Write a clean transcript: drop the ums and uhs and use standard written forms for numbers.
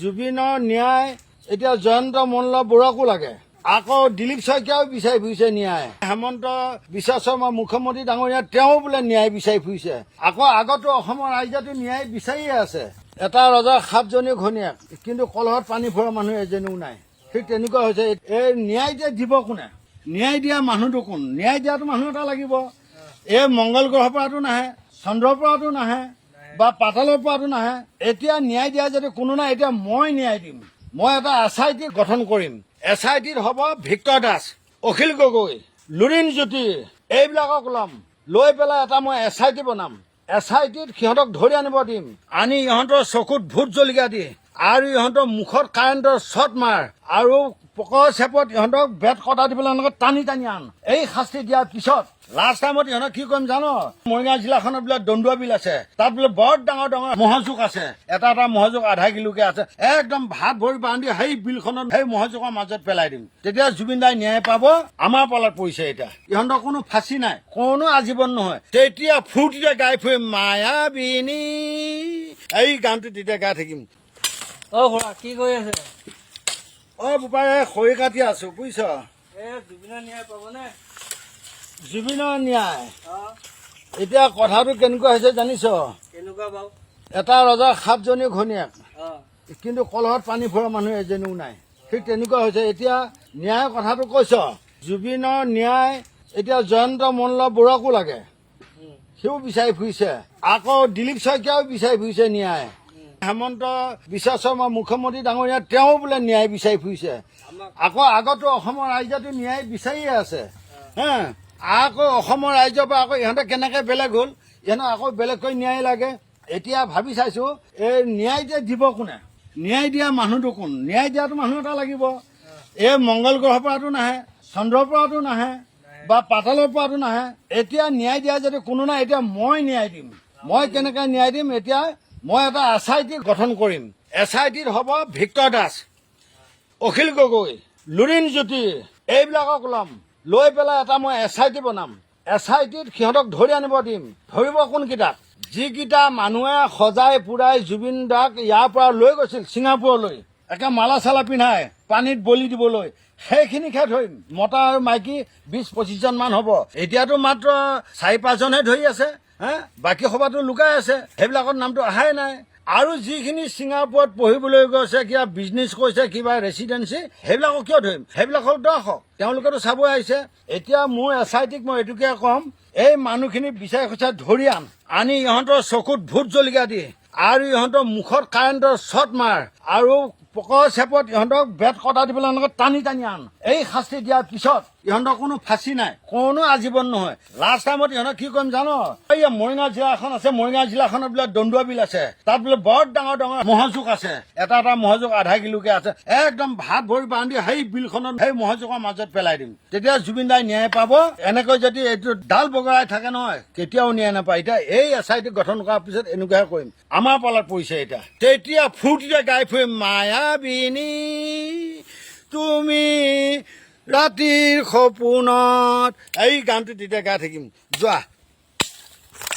জুবিনৰ ন্যায় এতিয়া জয়ন্ত মল্ল বৰুৱাকো লাগে। আকৌ দিলীপ শইকীয়াও বিচাৰি ফুৰিছে ন্যায়। হেমন্ত বিশ্ব শৰ্মা মুখ্যমন্ত্ৰী ডাঙৰীয়া তেওঁ বোলে ন্যায় বিচাৰি ফুৰিছে। আকৌ আগতো অসমৰ ৰাইজেতো ন্যায় বিচাৰিয়ে আছে। এটা ৰজাৰ 7জনী ঘনীয়েক, কিন্তু কলহত পানী ভৰা মানুহ এজনীও নাই। ঠিক তেনেকুৱা হৈছে। এই ন্যায় যে দিব কোনে? ন্যায় দিয়া মানুহটো কোন? ন্যায় দিয়াটো মানুহ এটা লাগিব। এই মংগল গ্ৰহৰ পৰাতো নাহে, চন্দ্ৰৰ পৰাতো নাহে, বা পাতালৰ পৰাতো নাহে। এতিয়া ন্যায় দিয়া যদি কোনো নাই, এতিয়া মই ন্যায় দিম। মই এটা SIT গঠন কৰিম। SITত হ'ব ভিক্টৰ দাস, অখিল গগৈ, লুৰিণ জ্যোতি, এইবিলাকক ল'ম। লৈ পেলাই এটা মই SIT বনাম। SITত সিহঁতক ধৰি আনিব দিম। আনি ইহঁতৰ চকুত ভোট জলকীয়া দি, আৰু ইহঁতৰ মুখত কাৰেণ্টৰ শ্বট মাৰ, আৰু পকৰ চেপত ইহঁতক বেট কটা দি পেলাই এনেকৈ টানি টানি আন। এই শাস্তি দিয়াৰ পিছত লাষ্ট টাইমত ইহঁতক কি কৰিম জানো? মৰিগাঁও জিলাখনত বোলে দন্দুৱা বিল আছে, তাত বোলে বৰ ডাঙৰ ডাঙৰ মহজোক আছে। এটা এটা মহজোক আধা কিলোকে আছে। একদম ভাত ভৰি বান্ধি সেই বিলখনত সেই মহজোকৰ মাজত পেলাই দিম। তেতিয়া জুবিন দাই ন্যায় পাব। আমাৰ পালাত পৰিছে এতিয়া। ইহঁতৰ কোনো ফাঁচি নাই, কোনো আজীৱন নহয়। তেতিয়া ফূৰ্তিতে গাই ফুৰিম মায়াবিনী, এই গানটো তেতিয়া গাই থাকিম। খুৰা কি কৰি আছে? বোপাই খৰি কাটি আছো, বুজিছ? জুবিনৰ ন্যায় পাবনে? জুবিনৰ ন্যায় এতিয়া কথাটো কেনেকুৱা হৈছে জানিছ? কেনেকুৱা বাৰু? এটা ৰজাৰ 7জনী ঘনীয়েক, কিন্তু কলহত পানী ভৰা মানুহ এজনীও নাই। ঠিক তেনেকুৱা হৈছে। এতিয়া ন্যায়ৰ কথাটো কৈছ। জুবিনৰ ন্যায় এতিয়া জয়ন্ত মল্ল বৰুৱাকো লাগে। সিও বিচাৰি ফুৰিছে। আকৌ দিলীপ শইকীয়াও বিচাৰি ফুৰিছে ন্যায়। হেমন্ত বিশ্ব শৰ্মা মুখ্যমন্ত্ৰী ডাঙৰীয়া তেওঁ বোলে ন্যায় বিচাৰি ফুৰিছে। আকৌ আগতো অসমৰ ৰাইজেতো ন্যায় বিচাৰিয়ে আছে। আকৌ অসমৰ ৰাইজৰ পৰা আকৌ ইহঁতে কেনেকে বেলেগ হ'ল, ইহঁতক আকৌ বেলেগকৈ ন্যায় লাগে। এতিয়া ভাবি চাইছো, এই ন্যায় যে দিব কোনে? ন্যায় দিয়া মানুহটো কোন? ন্যায় দিয়াটো মানুহ এটা লাগিব। এই মংগল গ্ৰহৰ পৰাতো নাহে, চন্দ্ৰৰ পৰাতো নাহে, বা পাতালৰ পৰাতো নাহে। এতিয়া ন্যায় দিয়া যদি কোনো নাই, এতিয়া মই ন্যায় দিম। মই কেনেকে ন্যায় দিম? এতিয়া মই এটা SIT গঠন কৰিম। SITত হ'ব ভিক্টৰ দাস, অখিল গগৈ, লুৰিণ জ্যোতি, এইবিলাকক ল'ম। লৈ পেলাই এটা মই SIT বনাম। SITত সিহঁতক ধৰি আনিব দিম। ধৰিব কোনকেইটাক? যিকেইটা মানুহে সজাই পুৰাই জুবিন দাক ইয়াৰ পৰা লৈ গৈছিল ছিংগাপুৰলৈ, একে মালা চালা পিন্ধাই পানীত বলি দিবলৈ, সেইখিনিকহে ধৰিম। মতা আৰু মাইকী 20-25জন মান হ'ব। এতিয়াতো মাত্ৰ 4-5জনহে ধৰি আছে। বাকী সবাতো লুকাই আছে। সেইবিলাকৰ নামটো অহাই নাই। আৰু যিখিনি ছিংগাপুৰত পঢ়িবলৈ গৈছে, কিবা বিজনেছ কৰিছে, কিবা ৰেচিডেঞ্চি, সেইবিলাকক কিয় ধৰিম? সেইবিলাকক দৰ্শক, তেওঁলোকেতো চাব আহিছে। এতিয়া মোৰ SITক মই এইটোকে ক'ম, এই মানুহখিনি বিচাৰি খুচাই ধৰি আনি ইহঁতৰ চকুত ভোট জলকীয়া দি, আৰু ইহঁতৰ মুখত কাৰেণ্টৰ শ্বট মাৰ, আৰু পকৰ চেপত ইহঁতক বেট কটা দি পেলাই এনেকৈ টানি টানি আন। এই শাস্তি দিয়াৰ পিছত ইহঁতৰ কোনো ফাঁচি নাই, কোনো আজীৱন নহয়। লাষ্ট টাইমত ইহঁতক কি কৰিম জানো? এই মৰিগাঁও জিলা এখন আছে, মৰিগাঁও জিলাখনত বোলে দন্দুৱা বিল আছে, তাত বোলে বৰ ডাঙৰ ডাঙৰ মহজোক আছে। এটা এটা মহজোক আধা কিলোকে আছে। একদম ভাত ভৰি বান্ধি সেই বিলখনত সেই মহজোকৰ মাজত পেলাই দিম। তেতিয়া জুবিন দাই ন্যায় পাব। এনেকৈ যদি এইটো ডাল বগৰাই থাকে নহয়, কেতিয়াও ন্যায় নাপায়। এতিয়া এই SIT গঠন কৰাৰ পিছত এনেকুৱাহে কৰিম। আমাৰ পালাত পৰিছে এতিয়া। তেতিয়া ফূৰ্তিতে গাই ফুৰিম মায়াবিনী, তুমি ৰাতিৰ সপোনত, এই গানটো তেতিয়া গাই থাকিম। যোৱা।